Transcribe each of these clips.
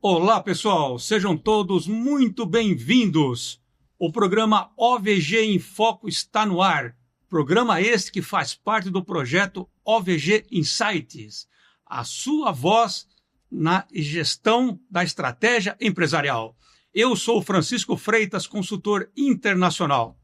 Olá, pessoal, sejam todos muito bem-vindos. O programa OVG em Foco está no ar. Programa este que faz parte do projeto OVG Insights, a sua voz na gestão da estratégia empresarial. Eu sou Francisco Freitas, consultor internacional.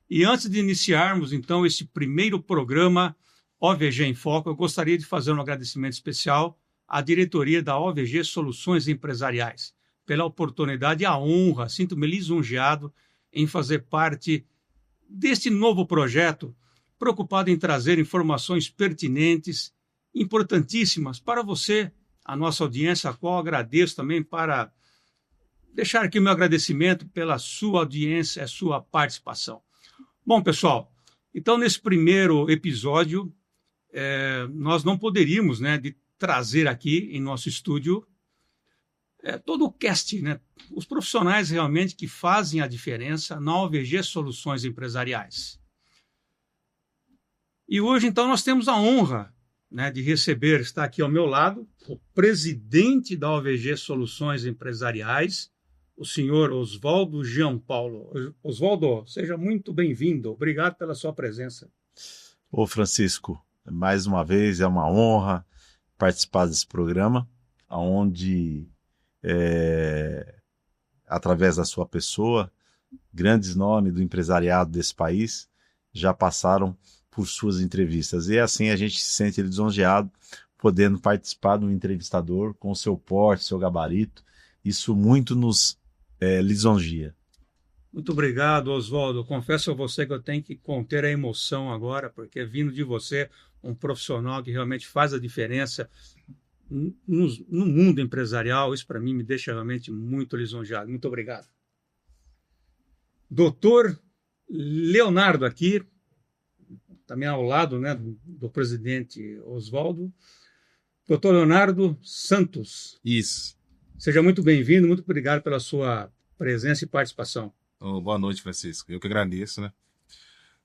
E antes de iniciarmos, então, esse primeiro programa OVG em Foco, eu gostaria de fazer um agradecimento especial à diretoria da OVG Soluções Empresariais, pela oportunidade e a honra, sinto-me lisonjeado em fazer parte deste novo projeto, preocupado em trazer informações pertinentes, importantíssimas para você, a nossa audiência, a qual agradeço também para deixar aqui o meu agradecimento pela sua audiência e sua participação. Bom, pessoal, então nesse primeiro episódio, nós não poderíamos, de trazer aqui em nosso estúdio todo o cast, os profissionais realmente que fazem a diferença na OVG Soluções Empresariais. E hoje, então, nós temos a honra de receber, está aqui ao meu lado, o presidente da OVG Soluções Empresariais, o senhor Oswaldo Jean Paulo. Oswaldo, seja muito bem-vindo. Obrigado pela sua presença. Ô Francisco, mais uma vez é uma honra participar desse programa, onde, através da sua pessoa, grandes nomes do empresariado desse país já passaram por suas entrevistas. E assim a gente se sente lisonjeado podendo participar de um entrevistador com seu porte, seu gabarito. Isso muito nos lisonjia. Muito obrigado, Oswaldo. Confesso a você que eu tenho que conter a emoção agora, porque vindo de você, um profissional que realmente faz a diferença no mundo empresarial, isso para mim me deixa realmente muito lisonjeado. Muito obrigado. Doutor Leonardo aqui, também ao lado do presidente Oswaldo. Doutor Leonardo Santos. Isso. Seja muito bem-vindo, muito obrigado pela sua presença e participação. Boa noite, Francisco. Eu que agradeço,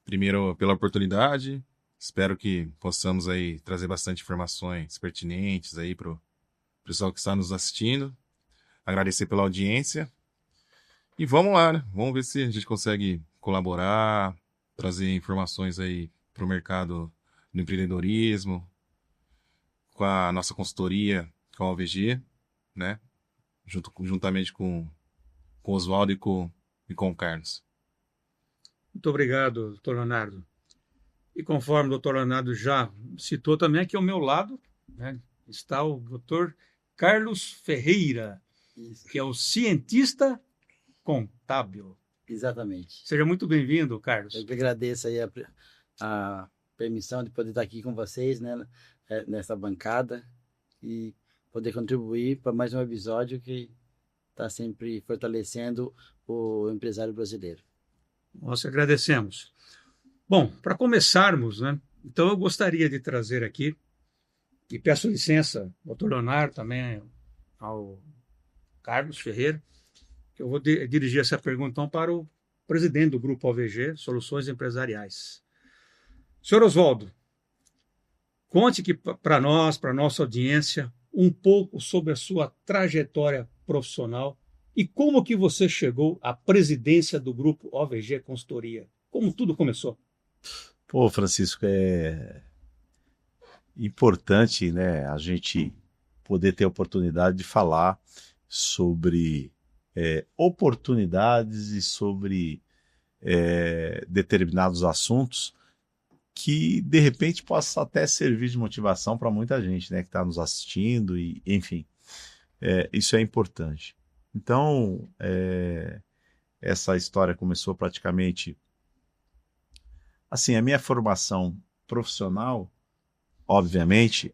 Primeiro, pela oportunidade. Espero que possamos aí trazer bastante informações pertinentes aí para o pessoal que está nos assistindo. Agradecer pela audiência. E vamos lá, Vamos ver se a gente consegue colaborar, trazer informações aí para o mercado do empreendedorismo, com a nossa consultoria, com a OVG, juntamente com o Oswaldo e com o Carlos. Muito obrigado, doutor Leonardo. E conforme o doutor Leonardo já citou também, aqui ao meu lado está o doutor Carlos Ferreira, Isso. que é o cientista contábil. Exatamente. Seja muito bem-vindo, Carlos. Eu que agradeço aí a permissão de poder estar aqui com vocês, nessa bancada e poder contribuir para mais um episódio que está sempre fortalecendo o empresário brasileiro. Nós agradecemos. Bom, para começarmos, então eu gostaria de trazer aqui, e peço licença, doutor Leonardo, também ao Carlos Ferreira, que eu vou dirigir essa pergunta então, para o presidente do Grupo OVG, Soluções Empresariais. Senhor Oswaldo, conte para nós, para a nossa audiência, um pouco sobre a sua trajetória profissional e como que você chegou à presidência do Grupo OVG Consultoria. Como tudo começou? Pô, Francisco, é importante, a gente poder ter a oportunidade de falar sobre oportunidades e sobre determinados assuntos que, de repente, possa até servir de motivação para muita gente, que está nos assistindo, e, enfim, isso é importante. Então, essa história começou praticamente... Assim, a minha formação profissional, obviamente,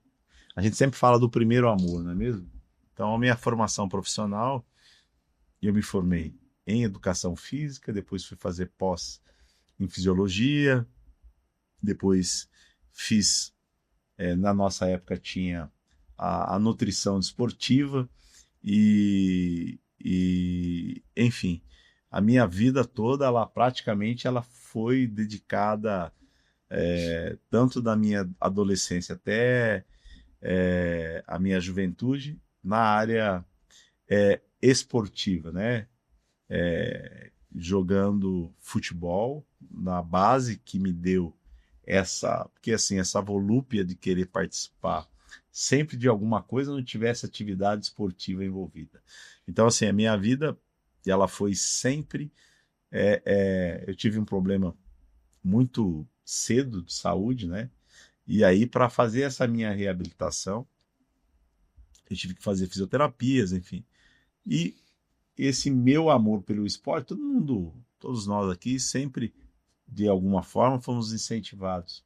a gente sempre fala do primeiro amor, não é mesmo? Então, a minha formação profissional, eu me formei em educação física, depois fui fazer pós em fisiologia, depois fiz, na nossa época tinha a nutrição desportiva e enfim, a minha vida toda, praticamente ela foi dedicada, tanto da minha adolescência até a minha juventude, na área esportiva, né? Jogando futebol na base, que me deu porque assim, essa volúpia de querer participar sempre de alguma coisa, não tivesse atividade esportiva envolvida. Então, assim, a minha vida, ela foi sempre... eu tive um problema muito cedo de saúde, né? E aí, para fazer essa minha reabilitação, eu tive que fazer fisioterapias, enfim. E esse meu amor pelo esporte, todos nós aqui, sempre, de alguma forma, fomos incentivados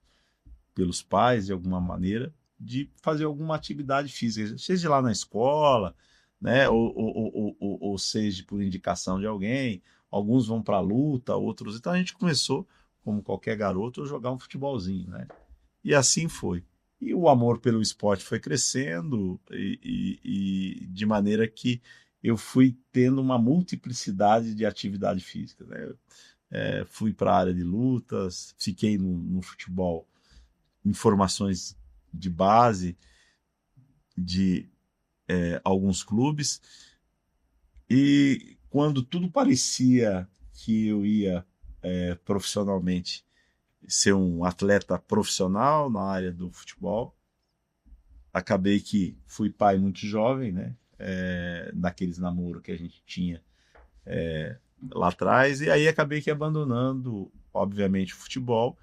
pelos pais, de alguma maneira, de fazer alguma atividade física, seja lá na escola, né? Ou seja por indicação de alguém. Alguns vão para a luta, outros... Então a gente começou, como qualquer garoto, a jogar um futebolzinho, né? E assim foi. E o amor pelo esporte foi crescendo e de maneira que eu fui tendo uma multiplicidade de atividade física, né? Fui para a área de lutas, fiquei no futebol em formações de base de alguns clubes, e quando tudo parecia que eu ia profissionalmente ser um atleta profissional na área do futebol, acabei que fui pai muito jovem, né? Naqueles namoros que a gente tinha lá atrás, e aí acabei que abandonando, obviamente, o futebol,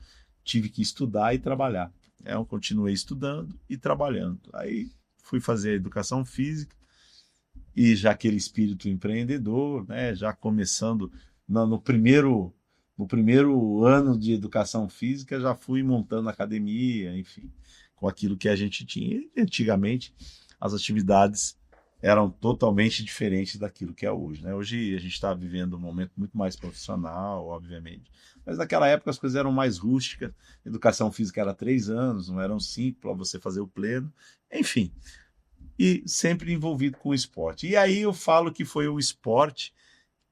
tive que estudar e trabalhar. Eu continuei estudando e trabalhando. Aí fui fazer educação física, e já aquele espírito empreendedor, né? Já começando no primeiro ano de educação física, já fui montando academia, enfim, com aquilo que a gente tinha. E, antigamente, as atividades eram totalmente diferentes daquilo que é hoje, né? Hoje a gente está vivendo um momento muito mais profissional, obviamente. Mas naquela época as coisas eram mais rústicas. Educação física era 3 anos, não eram 5 para você fazer o pleno. Enfim, e sempre envolvido com o esporte. E aí eu falo que foi o esporte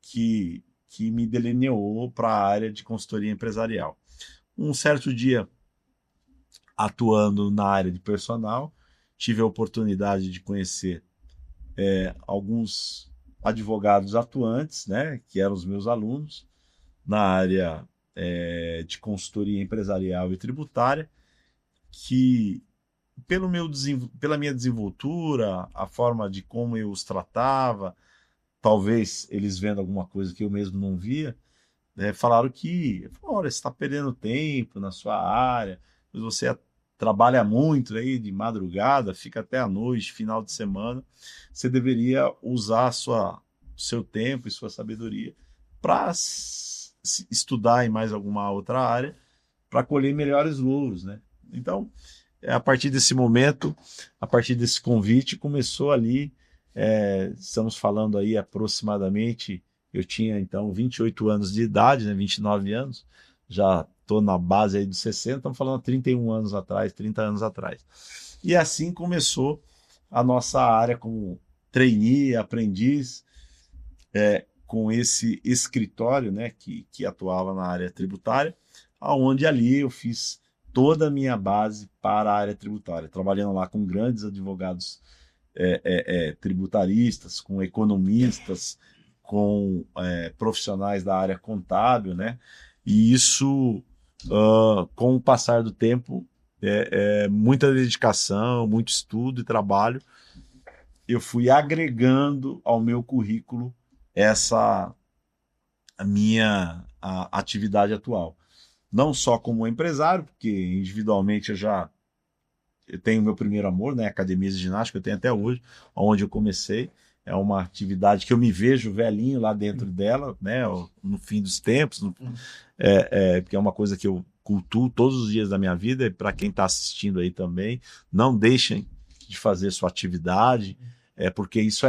que me delineou para a área de consultoria empresarial. Um certo dia, atuando na área de personal, tive a oportunidade de conhecer alguns advogados atuantes, né, que eram os meus alunos, na área de consultoria empresarial e tributária, que pela minha desenvoltura, a forma de como eu os tratava, talvez eles vendo alguma coisa que eu mesmo não via, falaram que, olha, você está perdendo tempo na sua área, você trabalha muito aí de madrugada, fica até a noite, final de semana, você deveria usar seu tempo e sua sabedoria para estudar em mais alguma outra área, para colher melhores louros, né? Então, a partir desse momento, a partir desse convite, começou ali, estamos falando aí aproximadamente, eu tinha então 28 anos de idade, né, 29 anos, já estou na base aí dos 60, estamos falando 31 anos atrás, 30 anos atrás. E assim começou a nossa área como trainee, aprendiz, com esse escritório, né, que atuava na área tributária, onde ali eu fiz toda a minha base para a área tributária, trabalhando lá com grandes advogados tributaristas, com economistas, com profissionais da área contábil, né? E isso, com o passar do tempo, muita dedicação, muito estudo e trabalho, eu fui agregando ao meu currículo a minha atividade atual. Não só como empresário, porque individualmente eu tenho meu primeiro amor, né? Academia de ginástica, eu tenho até hoje, onde eu comecei. É uma atividade que eu me vejo velhinho lá dentro dela, né? No fim dos tempos, porque é uma coisa que eu cultuo todos os dias da minha vida, e para quem está assistindo aí também, não deixem de fazer sua atividade, porque isso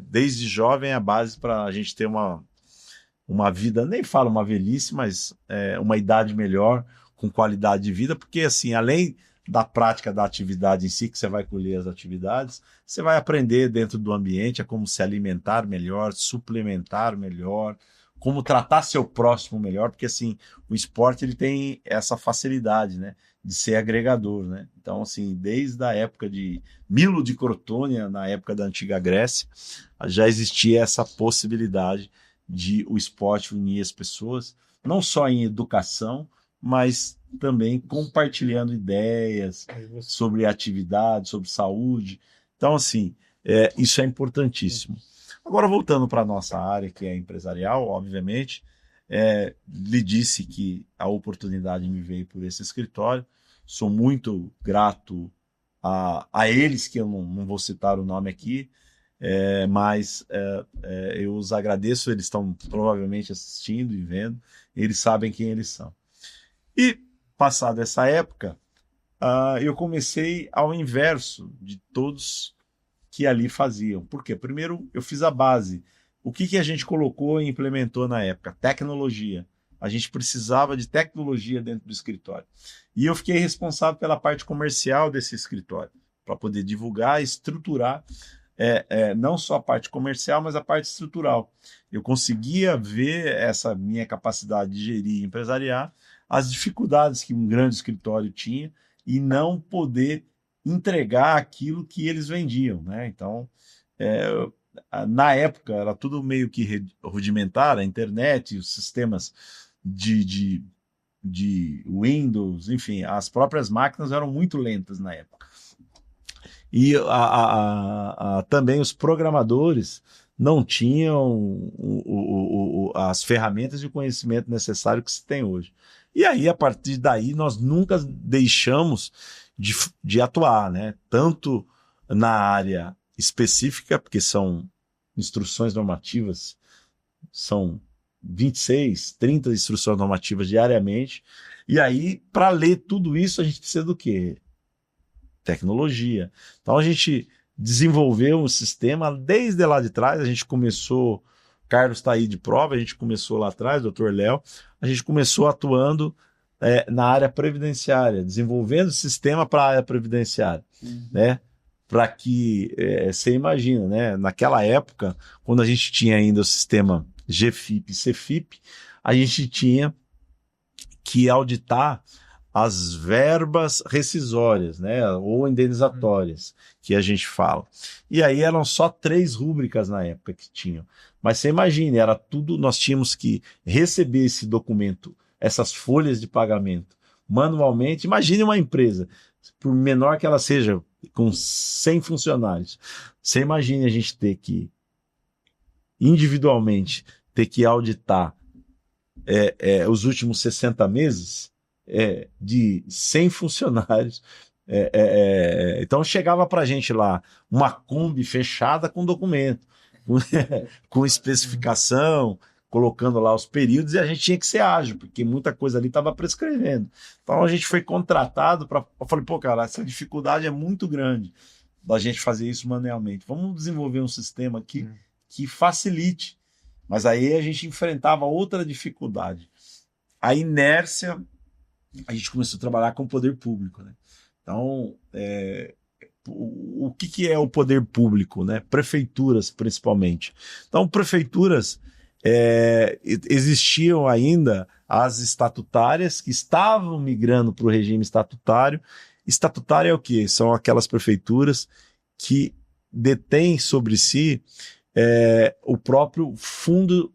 desde jovem é a base para a gente ter uma vida, nem falo uma velhice, mas uma idade melhor, com qualidade de vida, porque assim, além da prática da atividade em si, que você vai colher as atividades, você vai aprender dentro do ambiente a como se alimentar melhor, suplementar melhor, como tratar seu próximo melhor, porque assim, o esporte ele tem essa facilidade, né, de ser agregador, né? Então, assim, desde a época de Milo de Crotônia, na época da antiga Grécia, já existia essa possibilidade de o esporte unir as pessoas, não só em educação, mas também compartilhando ideias sobre atividade, sobre saúde. Então, assim, isso é importantíssimo. Agora, voltando para a nossa área, que é empresarial, obviamente, lhe disse que a oportunidade me veio por esse escritório. Sou muito grato a eles, que eu não vou citar o nome aqui, mas eu os agradeço, eles estão provavelmente assistindo e vendo, eles sabem quem eles são. E, passada essa época, eu comecei ao inverso de todos que ali faziam. Por quê? Primeiro, eu fiz a base. O que a gente colocou e implementou na época? Tecnologia. A gente precisava de tecnologia dentro do escritório. E eu fiquei responsável pela parte comercial desse escritório, para poder divulgar e estruturar não só a parte comercial, mas a parte estrutural. Eu conseguia ver essa minha capacidade de gerir e empresariar, as dificuldades que um grande escritório tinha e não poder entregar aquilo que eles vendiam, né? Então, na época, era tudo meio que rudimentar, a internet, os sistemas de Windows, enfim, as próprias máquinas eram muito lentas na época. E também os programadores não tinham as ferramentas de conhecimento necessário que se tem hoje. E aí, a partir daí, nós nunca deixamos de atuar, né? Tanto na área específica, porque são instruções normativas, são 26, 30 instruções normativas diariamente, e aí, para ler tudo isso, a gente precisa do quê? Tecnologia. Então, a gente desenvolveu um sistema desde lá de trás, a gente começou, Carlos está aí de prova, a gente começou lá atrás, doutor Léo, a gente começou atuando na área previdenciária, desenvolvendo sistema para a área previdenciária, né? Para que, você imagina, né? Naquela época, quando a gente tinha ainda o sistema GFIP e CFIP, a gente tinha que auditar as verbas rescisórias, né? Ou indenizatórias, que a gente fala. E aí eram só 3 rúbricas na época que tinham. Mas você imagine, era tudo, nós tínhamos que receber esse documento, essas folhas de pagamento, manualmente. Imagine uma empresa, por menor que ela seja, com 100 funcionários. Você imagine a gente ter que, individualmente, ter que auditar os últimos 60 meses de 100 funcionários. Então chegava para a gente lá uma Kombi fechada com documento, com especificação, colocando lá os períodos, e a gente tinha que ser ágil, porque muita coisa ali estava prescrevendo. Então a gente foi contratado para... Eu falei, pô, cara, essa dificuldade é muito grande da gente fazer isso manualmente. Vamos desenvolver um sistema aqui que facilite. Mas aí a gente enfrentava outra dificuldade. A inércia, a gente começou a trabalhar com o poder público, né? Então, o que é o poder público, né? Prefeituras, principalmente. Então, prefeituras, existiam ainda as estatutárias que estavam migrando para o regime estatutário. Estatutário é o quê? São aquelas prefeituras que detêm sobre si o próprio fundo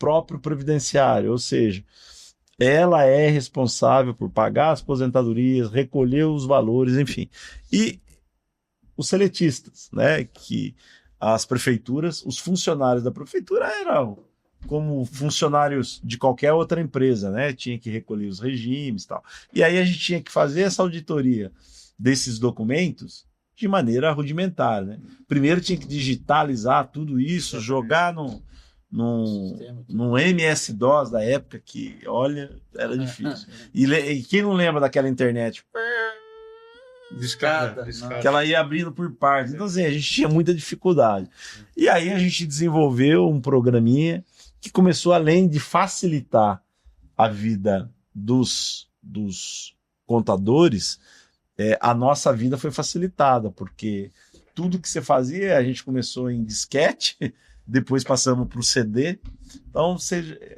próprio previdenciário, ou seja, ela é responsável por pagar as aposentadorias, recolher os valores, enfim. E os seletistas, né, que as prefeituras, os funcionários da prefeitura eram como funcionários de qualquer outra empresa, né, tinha que recolher os regimes e tal. E aí a gente tinha que fazer essa auditoria desses documentos de maneira rudimentar, né? Primeiro tinha que digitalizar tudo isso, jogar num MS-DOS da época que, olha, era difícil. E quem não lembra daquela internet? Discada. Que ela ia abrindo por partes. Então, assim, a gente tinha muita dificuldade. E aí a gente desenvolveu um programinha que começou, além de facilitar a vida dos contadores, a nossa vida foi facilitada, porque tudo que você fazia, a gente começou em disquete, depois passamos para o CD, então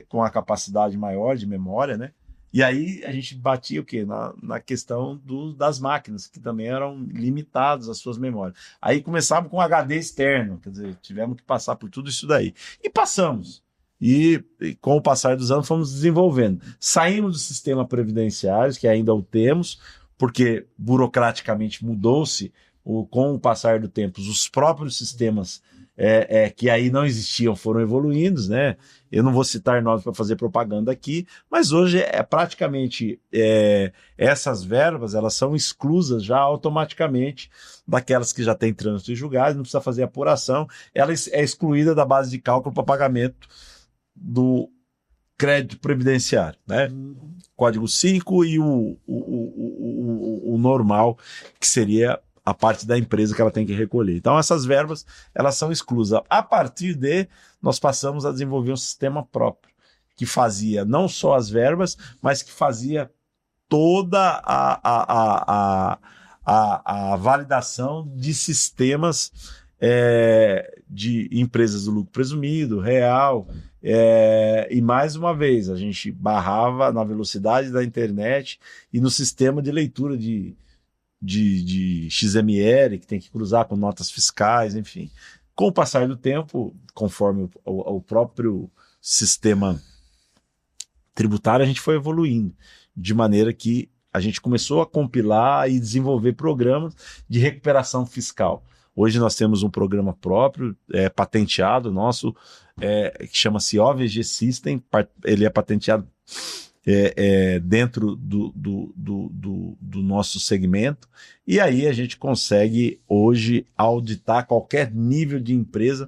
com a capacidade maior de memória, né? E aí a gente batia o quê? Na questão das máquinas, que também eram limitadas as suas memórias. Aí começava com HD externo, quer dizer, tivemos que passar por tudo isso daí. E passamos. E com o passar dos anos fomos desenvolvendo. Saímos do sistema previdenciário, que ainda o temos, porque burocraticamente mudou-se com o passar do tempo, os próprios sistemas que aí não existiam foram evoluindo, né? Eu não vou citar nomes para fazer propaganda aqui, mas hoje praticamente essas verbas elas são exclusas já automaticamente daquelas que já têm trânsito e julgado, não precisa fazer apuração, ela é excluída da base de cálculo para pagamento do crédito previdenciário, né? Código 5 e o normal, que seria a parte da empresa que ela tem que recolher. Então, essas verbas, elas são exclusas. A partir de, nós passamos a desenvolver um sistema próprio, que fazia não só as verbas, mas que fazia toda a validação de sistemas de empresas do lucro presumido, real, e mais uma vez, a gente barrava na velocidade da internet e no sistema de leitura de XML, que tem que cruzar com notas fiscais, enfim. Com o passar do tempo, conforme o próprio sistema tributário, a gente foi evoluindo, de maneira que a gente começou a compilar e desenvolver programas de recuperação fiscal. Hoje nós temos um programa próprio, patenteado nosso, que chama-se OVG System, ele é patenteado dentro do nosso segmento, e aí a gente consegue hoje auditar qualquer nível de empresa.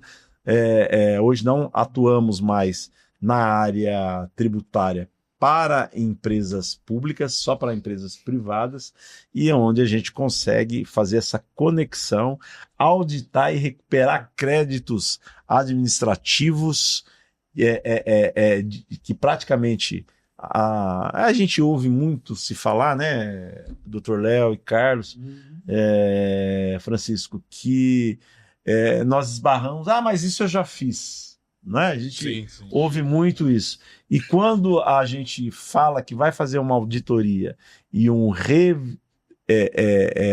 Hoje não atuamos mais na área tributária para empresas públicas, só para empresas privadas, e é onde a gente consegue fazer essa conexão, auditar e recuperar créditos administrativos que praticamente a gente ouve muito se falar, né, Dr. Léo e Carlos, Francisco, que nós esbarramos, mas isso eu já fiz, né? A gente Sim. ouve muito isso. E quando a gente fala que vai fazer uma auditoria e um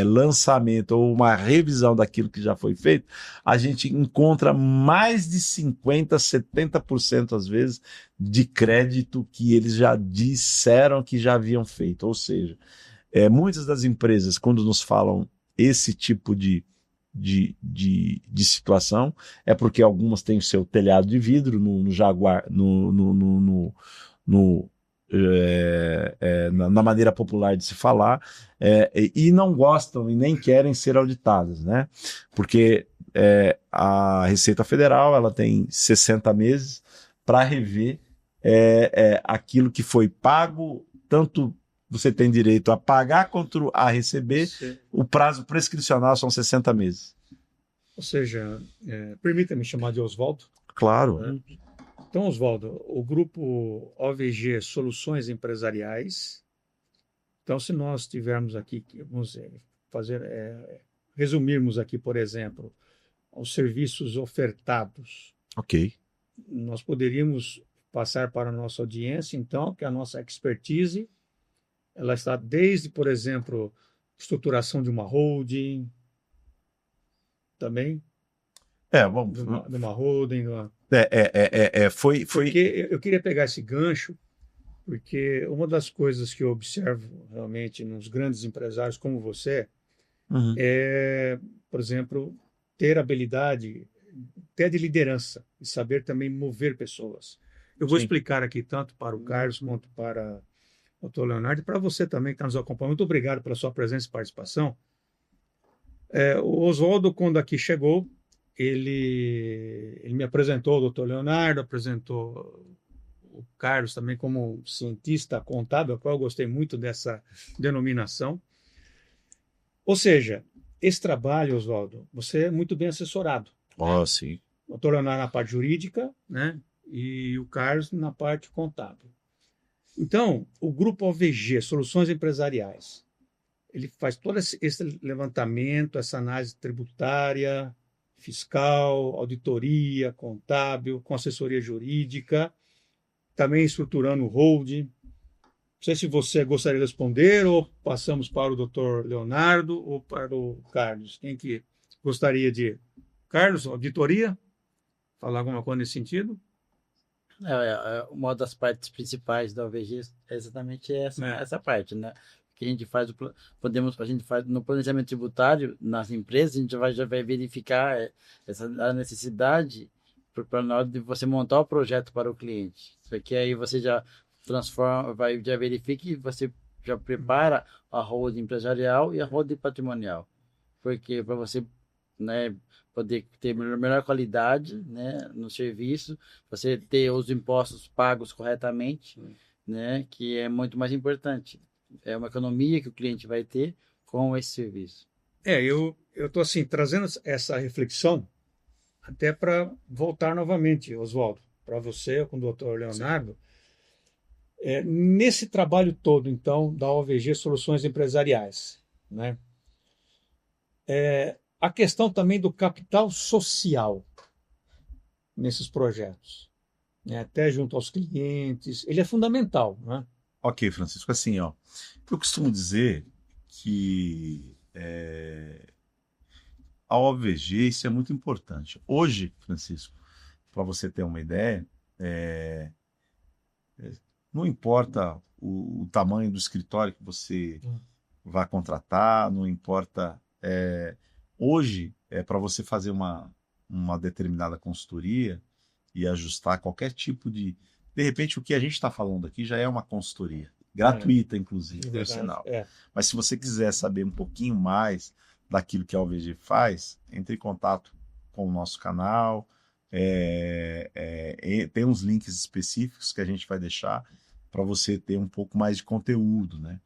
lançamento ou uma revisão daquilo que já foi feito, a gente encontra mais de 50%, 70% às vezes de crédito que eles já disseram que já haviam feito. Ou seja, muitas das empresas, quando nos falam esse tipo de situação, é porque algumas têm o seu telhado de vidro no Jaguar, na maneira popular de se falar, e não gostam e nem querem ser auditadas, né? Porque a Receita Federal ela tem 60 meses para rever aquilo que foi pago, tanto você tem direito a pagar quanto a receber. Sim. O prazo prescricional são 60 meses. Ou seja, permita-me chamar de Oswaldo. Claro. Então, Oswaldo, o grupo OVG Soluções Empresariais. Então, se nós tivermos aqui, vamos resumirmos aqui, por exemplo, os serviços ofertados. Ok. Nós poderíamos passar para a nossa audiência, então, que a nossa expertise, ela está desde, por exemplo, estruturação de uma holding, também, Vamos. de uma holding, Foi. Porque eu queria pegar esse gancho, porque uma das coisas que eu observo realmente nos grandes empresários como você é, por exemplo, ter habilidade, ter de liderança e saber também mover pessoas. Eu vou explicar aqui tanto para o Carlos quanto para o Dr. Leonardo e para você também que está nos acompanhando. Muito obrigado pela sua presença e participação. O Oswaldo, quando aqui chegou, ele me apresentou o Dr. Leonardo, apresentou o Carlos também como cientista contábil, a qual eu gostei muito dessa denominação. Ou seja, esse trabalho, Oswaldo, você é muito bem assessorado. Sim. O Dr. Leonardo na parte jurídica, né? E o Carlos na parte contábil. Então, o grupo OVG, Soluções Empresariais, ele faz todo esse levantamento, essa análise tributária, fiscal, auditoria, contábil, com assessoria jurídica, também estruturando o holding. Não sei se você gostaria de responder ou passamos para o Dr. Leonardo ou para o Carlos. Quem que gostaria de... Carlos, auditoria? Falar alguma coisa nesse sentido? Uma das partes principais da OVG é exatamente essa parte, né? Que a gente faz, a gente faz no planejamento tributário nas empresas, a gente já vai verificar a necessidade para na hora de você montar o projeto para o cliente. Porque aí você já transforma, já verifica e você já prepara a holding empresarial e a holding patrimonial. Porque para você, né, poder ter melhor qualidade, né, no serviço, você ter os impostos pagos corretamente, né, que é muito mais importante. É uma economia que o cliente vai ter com esse serviço. Eu estou assim, trazendo essa reflexão até para voltar novamente, Oswaldo, para você, com o Dr. Leonardo. Nesse trabalho todo, então, da OVG Soluções Empresariais, né? A questão também do capital social nesses projetos, né? Até junto aos clientes, ele é fundamental, né? Ok, Francisco, assim, ó, eu costumo dizer que a OVG, isso é muito importante. Hoje, Francisco, para você ter uma ideia, não importa o tamanho do escritório que você vai contratar, não importa. Hoje, para você fazer uma determinada consultoria e ajustar qualquer tipo de. De repente, o que a gente está falando aqui já é uma consultoria, gratuita, inclusive, por sinal. Mas se você quiser saber um pouquinho mais daquilo que a OVG faz, entre em contato com o nosso canal. Tem uns links específicos que a gente vai deixar para você ter um pouco mais de conteúdo, né?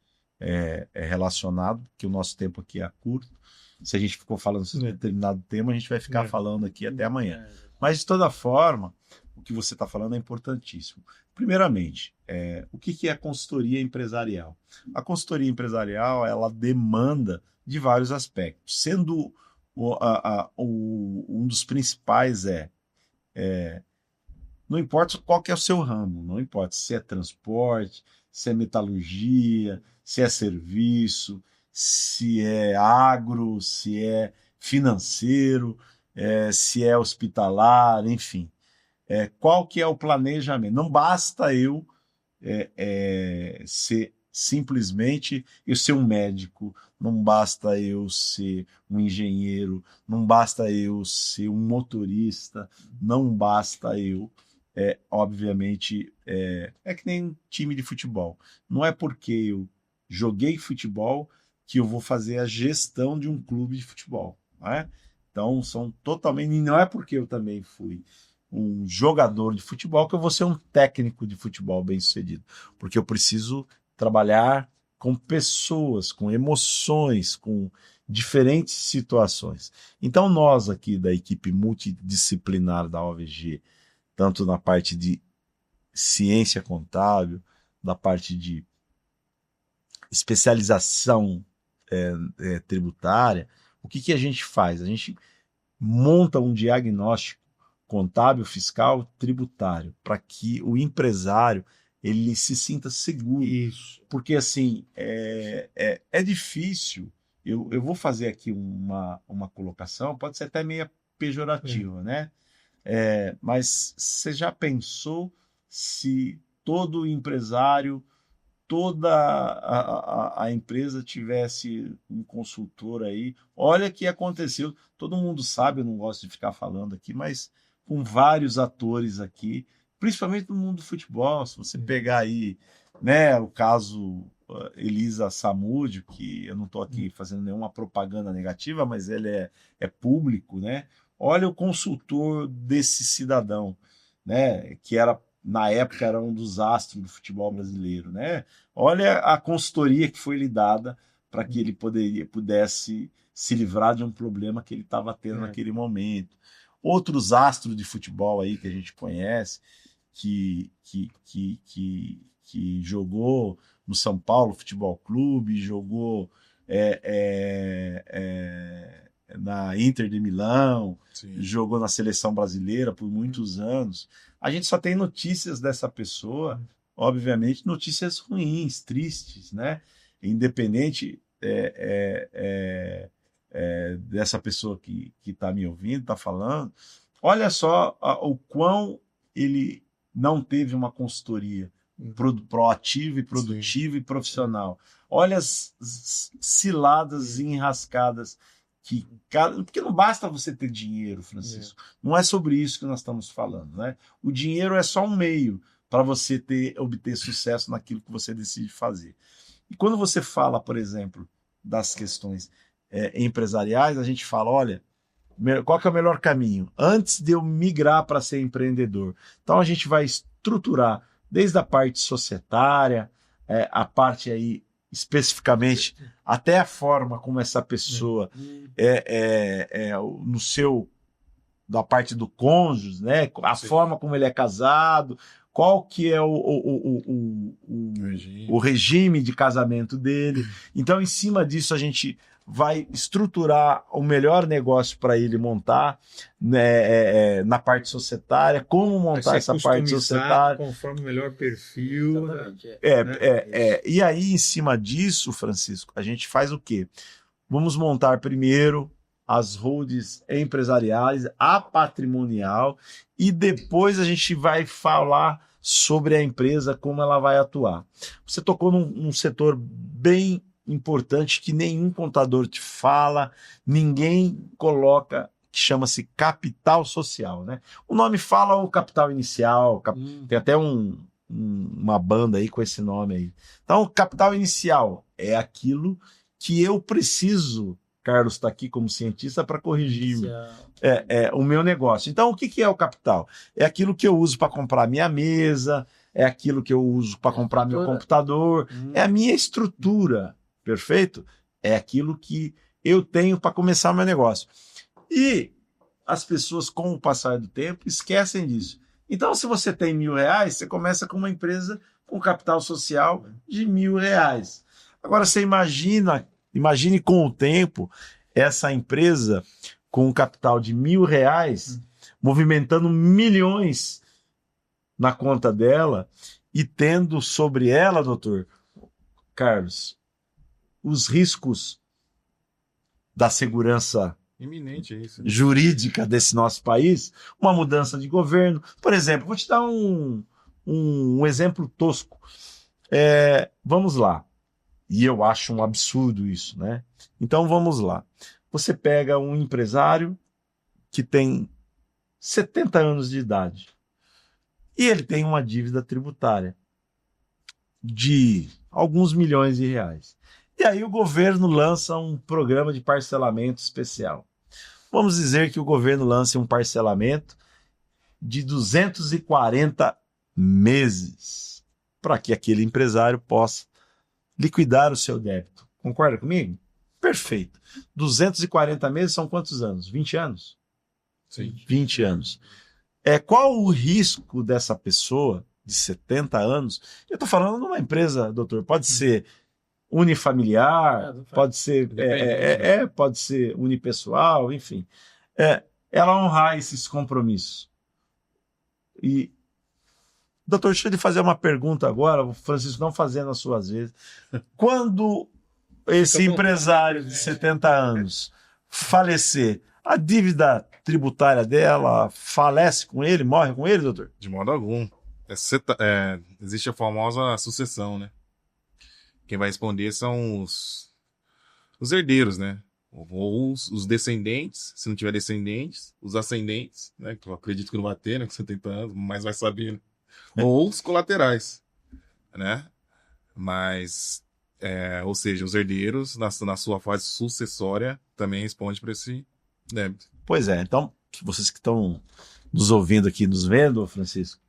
Relacionado, porque o nosso tempo aqui é curto. Se a gente ficou falando sobre determinado tema, a gente vai ficar falando aqui até amanhã. Mas, de toda forma, o que você está falando é importantíssimo. Primeiramente, o que é a consultoria empresarial? A consultoria empresarial, ela demanda de vários aspectos, sendo um dos principais não importa qual que é o seu ramo, não importa se é transporte, se é metalurgia, se é serviço, se é agro, se é financeiro, se é hospitalar, enfim. Qual que é o planejamento? Não basta eu ser simplesmente eu ser um médico, não basta eu ser um engenheiro, não basta eu ser um motorista, não basta eu, obviamente, que nem um time de futebol. Não é porque eu joguei futebol que eu vou fazer a gestão de um clube de futebol, não é? Então, são totalmente... Não é porque eu também fui um jogador de futebol que eu vou ser um técnico de futebol bem-sucedido, porque eu preciso trabalhar com pessoas, com emoções, com diferentes situações. Então, nós aqui da equipe multidisciplinar da OVG, tanto na parte de ciência contábil, da parte de especialização tributária, o que a gente faz? A gente monta um diagnóstico contábil, fiscal, tributário, para que o empresário ele se sinta seguro. Isso. Porque, assim, é difícil. Eu vou fazer aqui uma colocação, pode ser até meio pejorativa, né? Mas você já pensou se todo empresário, toda a empresa tivesse um consultor aí? Olha o que aconteceu. Todo mundo sabe, eu não gosto de ficar falando aqui, mas com vários atores aqui, principalmente no mundo do futebol. Se você pegar aí, né, o caso Elisa Samúdio, que eu não estou aqui fazendo nenhuma propaganda negativa, mas ele é público, né? Olha o consultor desse cidadão, né, que na época era um dos astros do futebol brasileiro, né? Olha a consultoria que foi lhe dada para que ele pudesse se livrar de um problema que ele estava tendo naquele momento. Outros astros de futebol aí que a gente conhece, que jogou no São Paulo Futebol Clube, jogou na Inter de Milão, Sim. jogou na seleção brasileira por muitos anos. A gente só tem notícias dessa pessoa, obviamente, notícias ruins, tristes, né? Independente dessa pessoa que está me ouvindo, está falando, olha só o quão ele não teve uma consultoria proativa e produtiva e profissional. Olha as ciladas e enrascadas porque não basta você ter dinheiro, Francisco. Não é sobre isso que nós estamos falando, né? O dinheiro é só um meio para você obter sucesso naquilo que você decide fazer. E quando você fala, por exemplo, das questões empresariais, a gente fala, olha, qual que é o melhor caminho? Antes de eu migrar para ser empreendedor. Então a gente vai estruturar desde a parte societária, a parte aí especificamente, até a forma como essa pessoa no seu, da parte do cônjuge, né? A forma como ele é casado, qual que é o regime de casamento dele. Então, em cima disso, a gente vai estruturar o melhor negócio para ele montar, né, na parte societária, como montar essa parte societária. Conforme o melhor perfil. E aí, em cima disso, Francisco, a gente faz o quê? Vamos montar primeiro as holdings empresariais, a patrimonial, e depois a gente vai falar sobre a empresa, como ela vai atuar. Você tocou num setor bem importante que nenhum contador te fala, ninguém coloca, que chama-se capital social, né? O nome fala o capital inicial, tem até uma banda aí com esse nome aí. Então, capital inicial é aquilo que eu preciso, Carlos está aqui como cientista, para corrigir o meu negócio. Então, o que é o capital? É aquilo que eu uso para comprar minha mesa, é aquilo que eu uso para comprar meu computador, é a minha estrutura. Perfeito? É aquilo que eu tenho para começar o meu negócio. E as pessoas, com o passar do tempo, esquecem disso. Então, se você tem R$1.000, você começa com uma empresa com capital social de R$1.000. Agora, você imagine com o tempo, essa empresa com um capital de R$1.000, movimentando milhões na conta dela e tendo sobre ela, doutor Carlos, os riscos da segurança iminente, jurídica desse nosso país, uma mudança de governo. Por exemplo, vou te dar um exemplo tosco. Vamos lá. E eu acho um absurdo isso, né? Então vamos lá. Você pega um empresário que tem 70 anos de idade e ele tem uma dívida tributária de alguns milhões de reais. E aí o governo lança um programa de parcelamento especial. Vamos dizer que o governo lance um parcelamento de 240 meses para que aquele empresário possa liquidar o seu débito. Concorda comigo? Perfeito. 240 meses são quantos anos? 20 anos? Sim. 20 anos. Qual o risco dessa pessoa de 70 anos? Eu estou falando de uma empresa, doutor, pode ser unifamiliar, pode ser unipessoal, enfim. Ela honrar esses compromissos. E, doutor, deixa eu lhe fazer uma pergunta agora, o Francisco não fazendo as suas vezes. Quando esse empresário de 70 anos falecer, a dívida tributária dela falece com ele, morre com ele, doutor? De modo algum. Existe a famosa sucessão, né? Quem vai responder são os herdeiros, né? Ou os descendentes, se não tiver descendentes, os ascendentes, né? Que eu acredito que não vai ter, né? Com 70 anos, mas vai saber, né? Ou os colaterais, né? Mas, ou seja, os herdeiros, na sua fase sucessória, também respondem para esse débito. Pois é, então, vocês que estão nos ouvindo aqui, nos vendo, Francisco,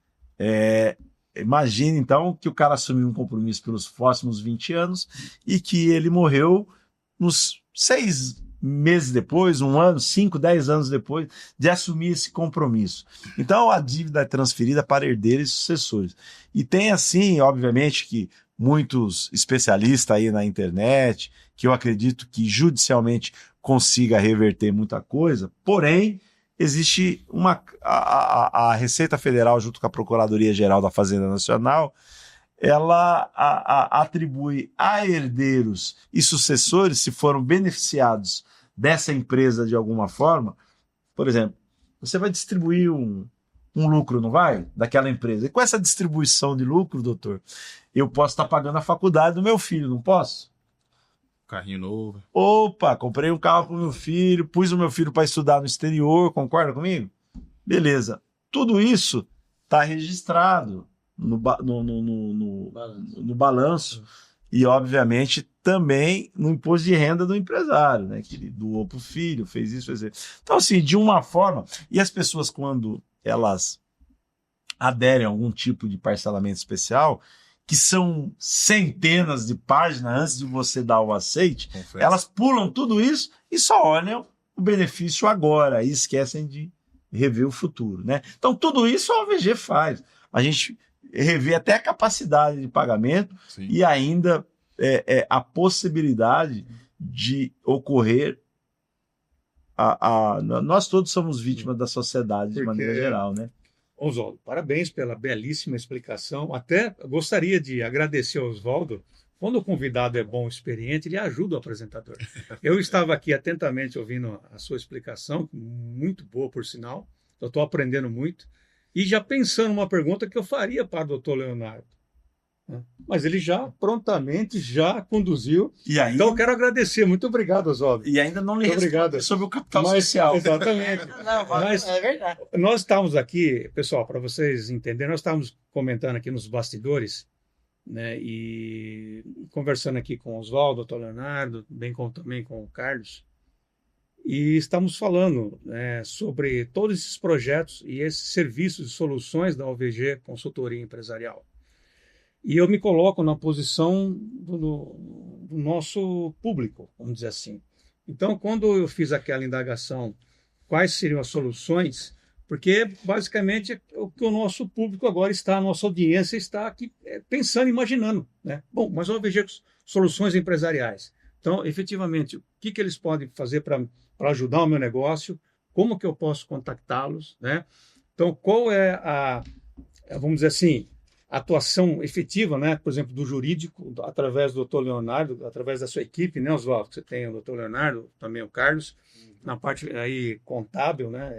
imagine, então, que o cara assumiu um compromisso pelos próximos 20 anos e que ele morreu nos 6 meses depois, 1 ano, 5, 10 anos depois de assumir esse compromisso. Então, a dívida é transferida para herdeiros e sucessores. E tem, assim, obviamente, que muitos especialistas aí na internet, que eu acredito que judicialmente consiga reverter muita coisa, porém, existe a Receita Federal, junto com a Procuradoria-Geral da Fazenda Nacional, ela atribui a herdeiros e sucessores, se foram beneficiados dessa empresa de alguma forma, por exemplo, você vai distribuir um lucro, não vai? Daquela empresa. E com essa distribuição de lucro, doutor, eu posso estar pagando a faculdade do meu filho, não posso? Carrinho novo. Opa, comprei um carro para o meu filho, pus o meu filho para estudar no exterior, concorda comigo? Beleza. Tudo isso está registrado no balanço e, obviamente, também no imposto de renda do empresário, né? Que ele doou para o filho, fez isso, fez isso. Então, assim, de uma forma... E as pessoas, quando elas aderem a algum tipo de parcelamento especial, que são centenas de páginas antes de você dar o aceite, Confesso. elas pulam tudo isso e só olham o benefício agora e esquecem de rever o futuro, né? Então, tudo isso a OVG faz. A gente revê até a capacidade de pagamento Sim. e ainda a possibilidade de ocorrer. Nós todos somos vítimas da sociedade de maneira geral, né? Oswaldo, parabéns pela belíssima explicação. Até gostaria de agradecer ao Oswaldo. Quando o convidado é bom, experiente, ele ajuda o apresentador. Eu estava aqui atentamente ouvindo a sua explicação, muito boa, por sinal. Eu estou aprendendo muito. E já pensando numa pergunta que eu faria para o doutor Leonardo. Mas ele já prontamente já conduziu. Então, eu quero agradecer. Muito obrigado, Oswaldo. E ainda não lhe Muito obrigado. respondi sobre o capital social. Exatamente. Não, Mas é verdade. nós estávamos aqui, pessoal, para vocês entenderem, nós estávamos comentando aqui nos bastidores, né, e conversando aqui com o Oswaldo, doutor Leonardo, bem como também com o Carlos, e estamos falando, né, sobre todos esses projetos e esses serviços e soluções da OVG Consultoria Empresarial. E eu me coloco na posição do nosso público, vamos dizer assim. Então, quando eu fiz aquela indagação, quais seriam as soluções, porque basicamente o que o nosso público agora está, a nossa audiência está aqui pensando, imaginando, né? Bom, mas a OVG Soluções Empresariais. Então, efetivamente, o que eles podem fazer para ajudar o meu negócio? Como que eu posso contactá-los, né? Então, qual é vamos dizer assim, atuação efetiva, né? Por exemplo, do jurídico, através do Dr. Leonardo, através da sua equipe, né, Oswaldo? Você tem o Dr. Leonardo, também o Carlos, na parte aí contábil, né?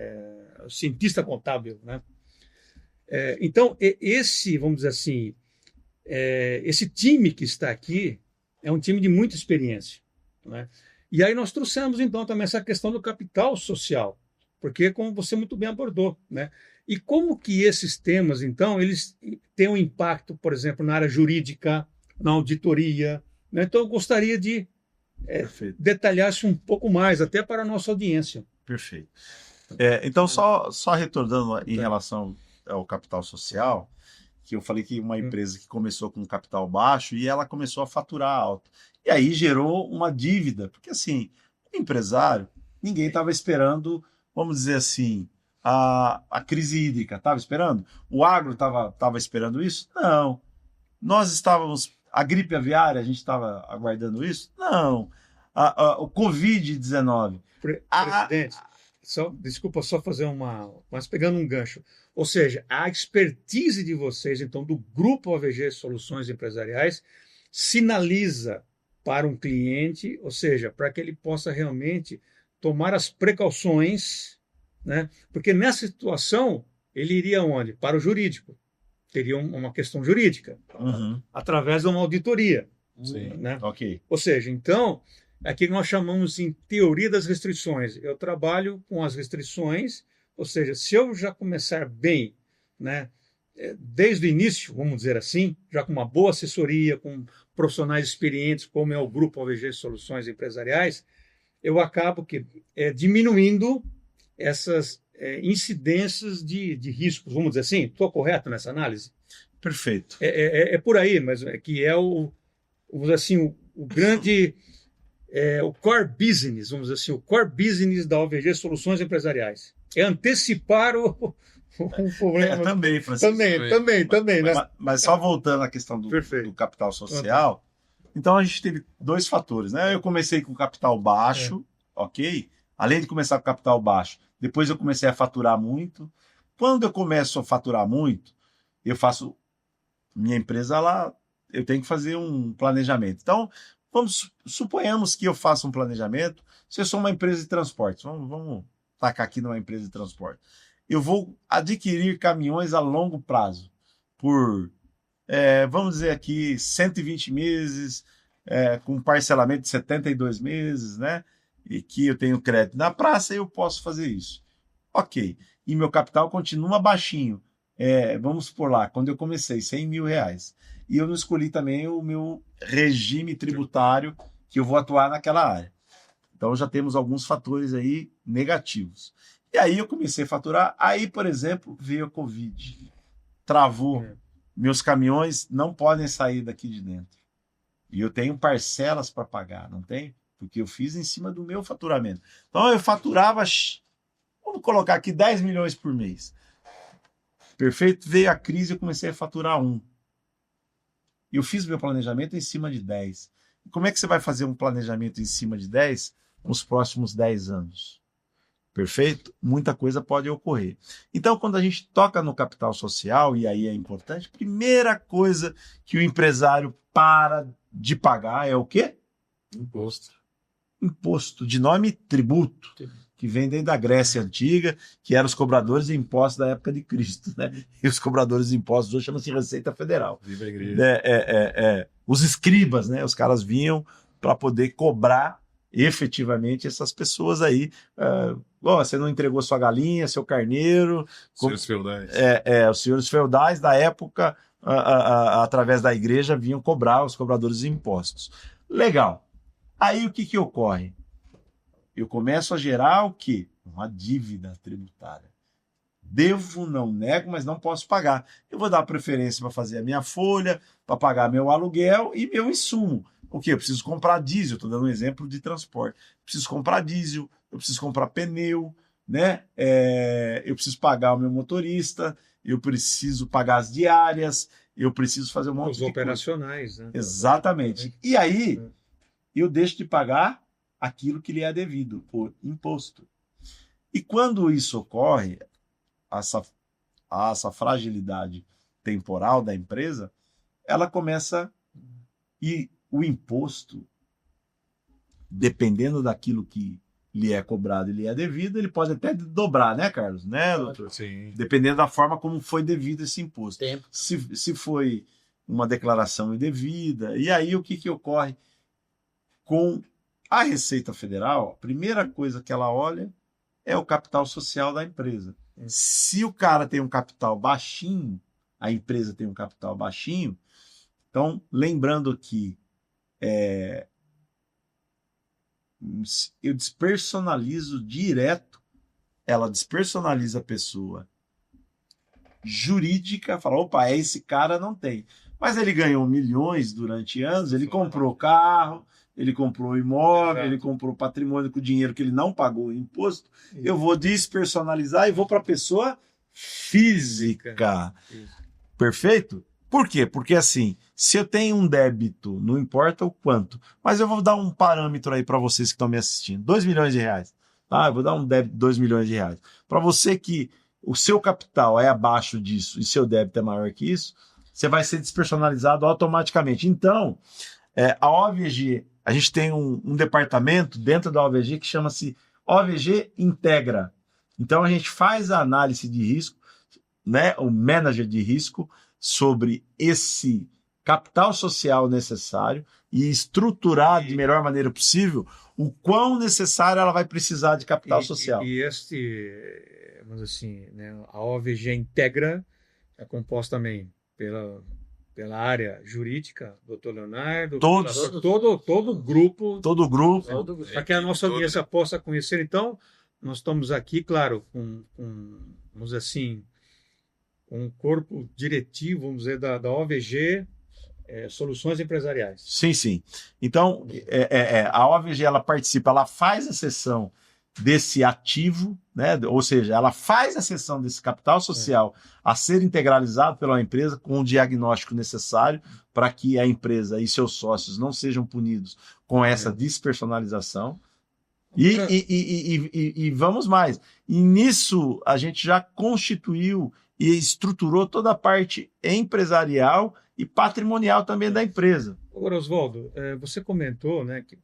Cientista contábil, né? Então, esse, vamos dizer assim, esse time que está aqui é um time de muita experiência, né? E aí nós trouxemos, então, também essa questão do capital social, porque, como você muito bem abordou, né? E como que esses temas, então, eles têm um impacto, por exemplo, na área jurídica, na auditoria, né? Então, eu gostaria de detalhar isso um pouco mais, até para a nossa audiência. Perfeito. Então, só retornando em relação ao capital social, que eu falei que uma empresa que começou com capital baixo e ela começou a faturar alto. E aí gerou uma dívida, porque assim, o empresário, ninguém estava esperando, vamos dizer assim, a crise hídrica, estava esperando? O agro estava esperando isso? Não. Nós estávamos... A gripe aviária, a gente estava aguardando isso? Não. O Covid-19. Presidente, desculpa só fazer mas pegando um gancho. Ou seja, a expertise de vocês, então, do Grupo OVG Soluções Empresariais, sinaliza para um cliente, ou seja, para que ele possa realmente tomar as precauções, né? Porque nessa situação, ele iria onde? Para o jurídico. Teria uma questão jurídica, através de uma auditoria. Sim, né? Ok. Ou seja, então, aqui nós chamamos em teoria das restrições. Eu trabalho com as restrições, ou seja, se eu já começar bem, né, desde o início, vamos dizer assim, já com uma boa assessoria, com profissionais experientes, como é o Grupo OVG Soluções Empresariais, eu acabo diminuindo essas incidências de riscos, vamos dizer assim. Estou correto nessa análise? Perfeito. É por aí, mas que é vamos dizer assim, o grande, o core business, vamos dizer assim, o core business da OVG Soluções Empresariais. É antecipar o problema. Também, Francisco. Também. Mas só voltando à questão do capital social, então a gente teve dois fatores, né? Eu comecei com capital baixo, ok? Além de começar com capital baixo, depois eu comecei a faturar muito. Quando eu começo a faturar muito, eu faço minha empresa lá, eu tenho que fazer um planejamento. Então, suponhamos que eu faça um planejamento. Se eu sou uma empresa de transporte, vamos tacar aqui numa empresa de transporte. Eu vou adquirir caminhões a longo prazo por, vamos dizer aqui, 120 meses, com parcelamento de 72 meses, né? E que eu tenho crédito na praça, eu posso fazer isso. Ok. E meu capital continua baixinho. Vamos supor lá, quando eu comecei, R$100 mil. E eu não escolhi também o meu regime tributário que eu vou atuar naquela área. Então já temos alguns fatores aí negativos. E aí eu comecei a faturar. Aí, por exemplo, veio a Covid. Travou. Meus caminhões não podem sair daqui de dentro. E eu tenho parcelas para pagar, não tem? Porque eu fiz em cima do meu faturamento. Então eu faturava, vamos colocar aqui 10 milhões por mês. Perfeito? Veio a crise e eu comecei a faturar 1. Eu fiz meu planejamento em cima de 10. Como é que você vai fazer um planejamento em cima de 10 nos próximos 10 anos? Perfeito? Muita coisa pode ocorrer. Então, quando a gente toca no capital social, e aí é importante, primeira coisa que o empresário para de pagar é o quê? Imposto. Imposto, de nome tributo, que vem desde a Grécia Antiga, que eram os cobradores de impostos da época de Cristo, né? E os cobradores de impostos hoje chamam-se Receita Federal. Viva a igreja. Os escribas, né? Os caras vinham para poder cobrar efetivamente essas pessoas aí. Você não entregou sua galinha, seu carneiro. Senhores feudais. Os senhores feudais da época, através da igreja, vinham cobrar os cobradores de impostos. Legal. Aí o que ocorre? Eu começo a gerar o quê? Uma dívida tributária. Devo, não nego, mas não posso pagar. Eu vou dar preferência para fazer a minha folha, para pagar meu aluguel e meu insumo. O quê? Eu preciso comprar diesel, estou dando um exemplo de transporte. Preciso comprar diesel, eu preciso comprar pneu, né? Eu preciso pagar o meu motorista, eu preciso pagar as diárias, eu preciso fazer um monte de coisa. Os operacionais, né? Exatamente. E aí, eu deixo de pagar aquilo que lhe é devido, por imposto. E quando isso ocorre, essa fragilidade temporal da empresa, ela começa, e o imposto, dependendo daquilo que lhe é cobrado e lhe é devido, ele pode até dobrar, né, Carlos? Né, doutor? Sim. Dependendo da forma como foi devido esse imposto. Tempo. Se foi uma declaração indevida, e aí o que ocorre com a Receita Federal? A primeira coisa que ela olha é o capital social da empresa. Se o cara tem um capital baixinho, a empresa tem um capital baixinho, então, lembrando que eu despersonalizo direto, ela despersonaliza a pessoa jurídica, fala, opa, esse cara não tem. Mas ele ganhou milhões durante anos, ele comprou carro, ele comprou imóvel, ele comprou patrimônio com dinheiro que ele não pagou o imposto. Eu vou despersonalizar e vou para a pessoa física. Perfeito? Por quê? Porque assim, se eu tenho um débito, não importa o quanto, mas eu vou dar um parâmetro aí para vocês que estão me assistindo, R$2 milhões. Eu vou dar um débito de R$2 milhões. Para você que o seu capital é abaixo disso e seu débito é maior que isso, você vai ser despersonalizado automaticamente. Então, a OVG, a gente tem um departamento dentro da OVG que chama-se OVG Integra. Então, a gente faz a análise de risco, né, o manager de risco, sobre esse capital social necessário e estruturar de melhor maneira possível o quão necessário ela vai precisar de capital social. Mas assim, né, a OVG Integra é composta também pela área jurídica, doutor Leonardo, todo o grupo. Todo o grupo. Para que a nossa audiência possa conhecer. Então, nós estamos aqui, claro, vamos dizer assim, um corpo diretivo, vamos dizer, da OVG, Soluções Empresariais. Sim. Então, a OVG, ela participa, ela faz a cessão desse ativo, né? Ou seja, ela faz a cessão desse capital social a ser integralizado pela empresa com o diagnóstico necessário para que a empresa e seus sócios não sejam punidos com essa despersonalização. E vamos mais. E nisso a gente já constituiu e estruturou toda a parte empresarial e patrimonial também da empresa. Agora, Oswaldo, você comentou, né, que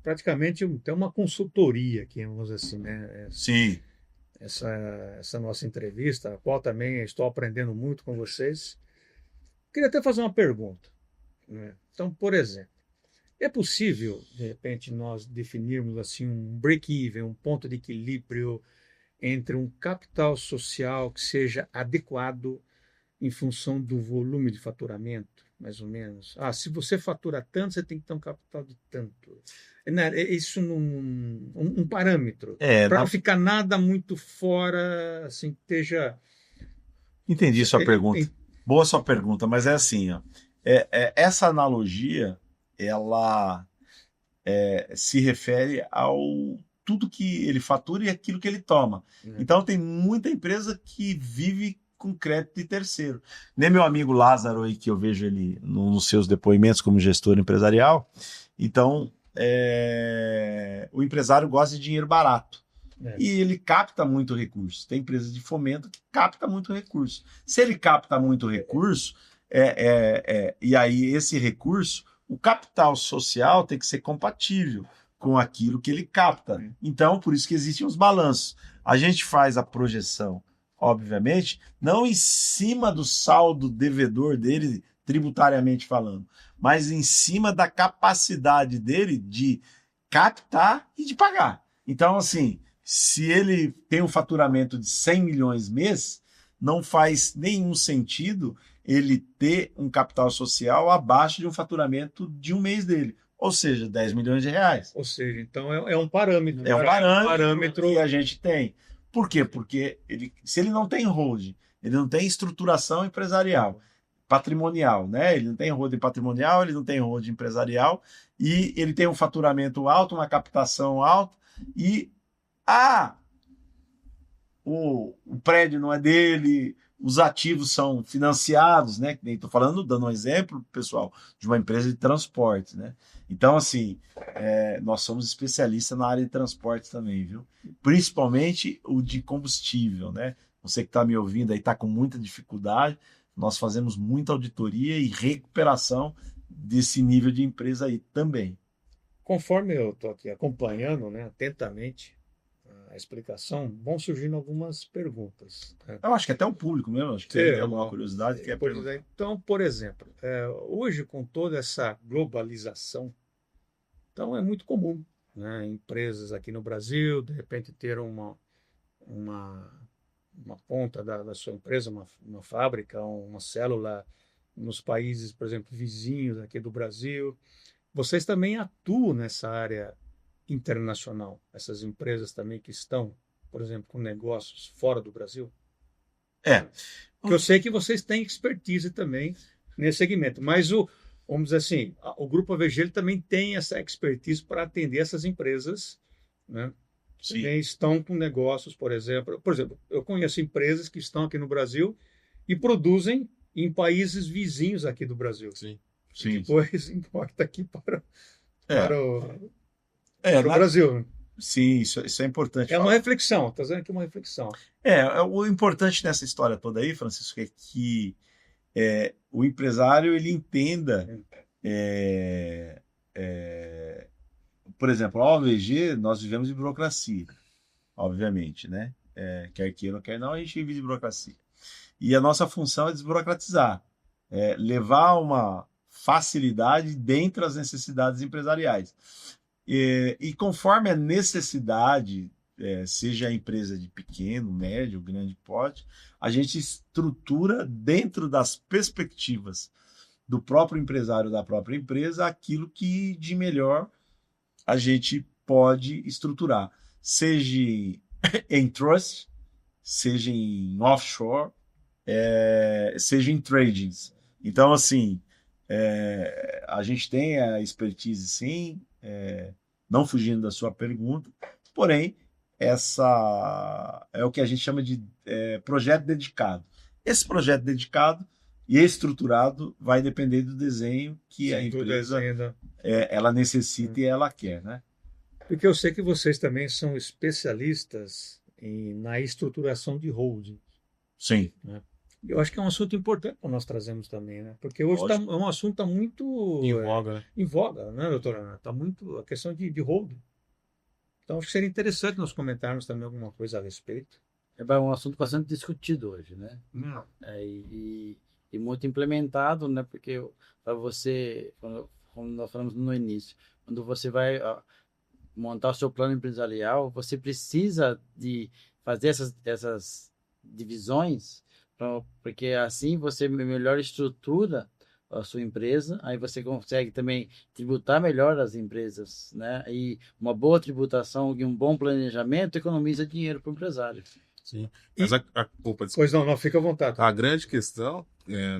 praticamente tem uma consultoria aqui, vamos dizer assim, né? Sim. Essa nossa entrevista, a qual também estou aprendendo muito com vocês. Queria até fazer uma pergunta, né? Então, por exemplo, é possível, de repente, nós definirmos assim um break-even, um ponto de equilíbrio entre um capital social que seja adequado em função do volume de faturamento, mais ou menos? Se você fatura tanto, você tem que ter um capital de tanto. Isso um parâmetro, para não ficar nada muito fora, assim, que esteja... Entendi sua pergunta. Boa sua pergunta, mas é assim, ó. Essa analogia, ela se refere ao tudo que ele fatura e aquilo que ele toma. Então, tem muita empresa que vive com crédito de terceiro. Nem meu amigo Lázaro aí, que eu vejo ele nos seus depoimentos como gestor empresarial. Então, o empresário gosta de dinheiro barato. E ele capta muito recurso. Tem empresas de fomento que capta muito recurso. Se ele capta muito recurso, e aí esse recurso, o capital social tem que ser compatível com aquilo que ele capta. Então, por isso que existem os balanços. A gente faz a projeção, obviamente, não em cima do saldo devedor dele, tributariamente falando, mas em cima da capacidade dele de captar e de pagar. Então, assim, se ele tem um faturamento de 100 milhões mês, não faz nenhum sentido ele ter um capital social abaixo de um faturamento de um mês dele. Ou seja, 10 milhões de reais. Ou seja, então é um parâmetro. É um parâmetro que a gente tem. Por quê? Porque se ele não tem holding, ele não tem estruturação empresarial, patrimonial, né? Ele não tem holding patrimonial, ele não tem holding empresarial, e ele tem um faturamento alto, uma captação alta, e o prédio não é dele, os ativos são financiados, né? Estou falando, dando um exemplo, pessoal, de uma empresa de transporte, né? Então, assim, nós somos especialistas na área de transporte também, viu? Principalmente o de combustível, né? Você que está me ouvindo aí está com muita dificuldade, nós fazemos muita auditoria e recuperação desse nível de empresa aí também. Conforme eu estou aqui acompanhando, né, atentamente a explicação, vão surgindo algumas perguntas. Né? Eu acho que até o público mesmo, acho que tem alguma curiosidade. Então, por exemplo, hoje com toda essa globalização, então é muito comum, né, empresas aqui no Brasil, de repente ter uma ponta da sua empresa, uma fábrica, uma célula nos países, por exemplo, vizinhos aqui do Brasil. Vocês também atuam nessa área internacional, essas empresas também que estão, por exemplo, com negócios fora do Brasil? Porque eu sei que vocês têm expertise também nesse segmento, mas vamos dizer assim, o Grupo AVG ele também tem essa expertise para atender essas empresas, né? Sim. Também estão com negócios, por exemplo, eu conheço empresas que estão aqui no Brasil e produzem em países vizinhos aqui do Brasil. Sim. Sim. Depois importa aqui para o Brasil. Sim, isso é importante. Uma reflexão, está dizendo aqui uma reflexão. O importante nessa história toda aí, Francisco, é que o empresário ele entenda, por exemplo, a OVG, nós vivemos de burocracia, obviamente, né? Quer queira ou quer não, a gente vive de burocracia. E a nossa função é desburocratizar, levar uma facilidade dentro das necessidades empresariais. E conforme a necessidade, seja a empresa de pequeno, médio, grande porte, a gente estrutura dentro das perspectivas do próprio empresário, da própria empresa, aquilo que de melhor a gente pode estruturar, seja em trust, seja em offshore, seja em tradings. Então, assim, a gente tem a expertise, sim, não fugindo da sua pergunta, porém, essa é o que a gente chama de projeto dedicado. Esse projeto dedicado e estruturado vai depender do desenho que a empresa ela necessita e ela quer, né? Porque eu sei que vocês também são especialistas na estruturação de holding. Sim. Eu acho que é um assunto importante que nós trazemos também, né? Porque hoje é um assunto tá muito Em voga, né? em voga, né, doutora Ana? Está muito a questão de holding. Então, acho que seria interessante nós comentarmos também alguma coisa a respeito. É um assunto bastante discutido hoje, né? Não. E muito implementado, né? Porque para você, como nós falamos no início, quando você vai montar o seu plano empresarial, você precisa de fazer essas divisões, porque assim você melhor estrutura a sua empresa, aí você consegue também tributar melhor as empresas, né? E uma boa tributação e um bom planejamento economiza dinheiro para o empresário. Sim. Mas opa, Pois não, fica à vontade. a grande questão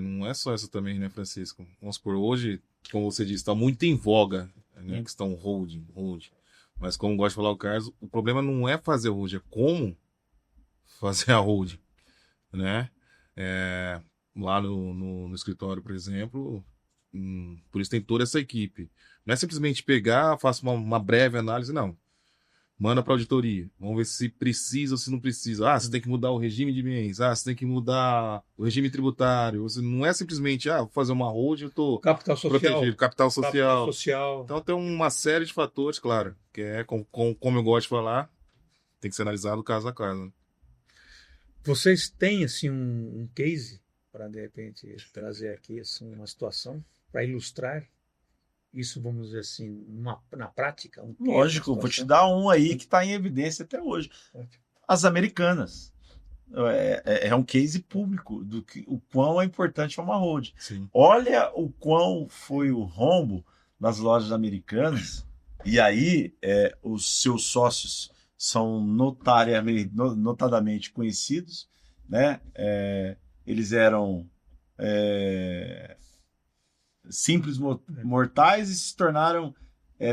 não é só essa também, né, Francisco? Vamos supor, hoje, como você disse, está muito em voga, né, a questão holding. Mas como gosta de falar o Carlos, o problema não é fazer holding, é como fazer a holding, né? Lá no escritório, por exemplo, por isso tem toda essa equipe. Não é simplesmente pegar, faço uma breve análise, não. Manda para a auditoria. Vamos ver se precisa ou se não precisa. Você tem que mudar o regime de bens. Você tem que mudar o regime tributário. Você não é simplesmente, vou fazer uma holding, eu estou protegido. Capital social. Então tem uma série de fatores, claro, que é, como eu gosto de falar, tem que ser analisado caso a caso. Né? Vocês têm, assim, um case para, de repente, trazer aqui assim, uma situação para ilustrar isso, vamos dizer assim, na prática? Lógico, vou te dar um aí que está em evidência até hoje. As Americanas. É um case público do o quão é importante uma holding. Sim. Olha o quão foi o rombo nas lojas Americanas, e aí os seus sócios são notadamente conhecidos, né? Eles eram simples mortais e se tornaram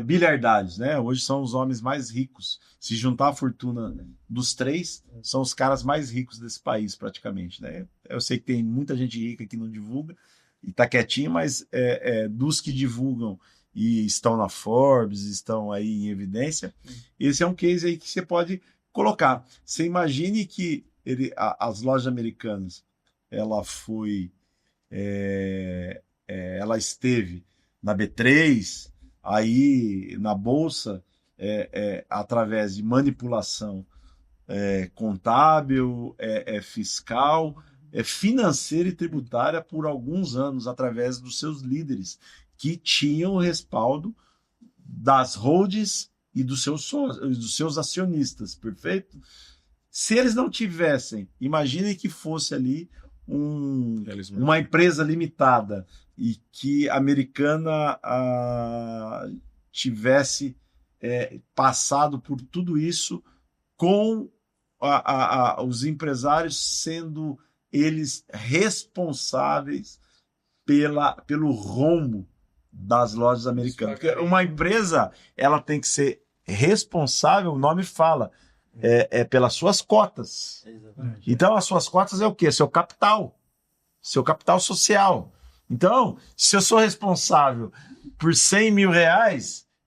bilhardários, né? Hoje são os homens mais ricos. Se juntar a fortuna dos três, são os caras mais ricos desse país, praticamente, né? Eu sei que tem muita gente rica que não divulga e tá quietinho, mas dos que divulgam e estão na Forbes, estão aí em evidência, esse é um case aí que você pode colocar. Você imagine que as lojas Americanas, ela esteve na B3, aí na Bolsa, através de manipulação contábil, fiscal, financeira e tributária por alguns anos, através dos seus líderes, que tinham o respaldo das holdings e dos seus acionistas, perfeito? Se eles não tivessem, imagine que fosse ali uma empresa limitada e que a Americana tivesse passado por tudo isso com os empresários sendo eles responsáveis pelo rombo das lojas americanas. Porque uma empresa, ela tem que ser responsável, o nome fala, pelas suas cotas. Exatamente. Então, as suas cotas é o quê? Seu capital social. Então, se eu sou responsável por R$100 mil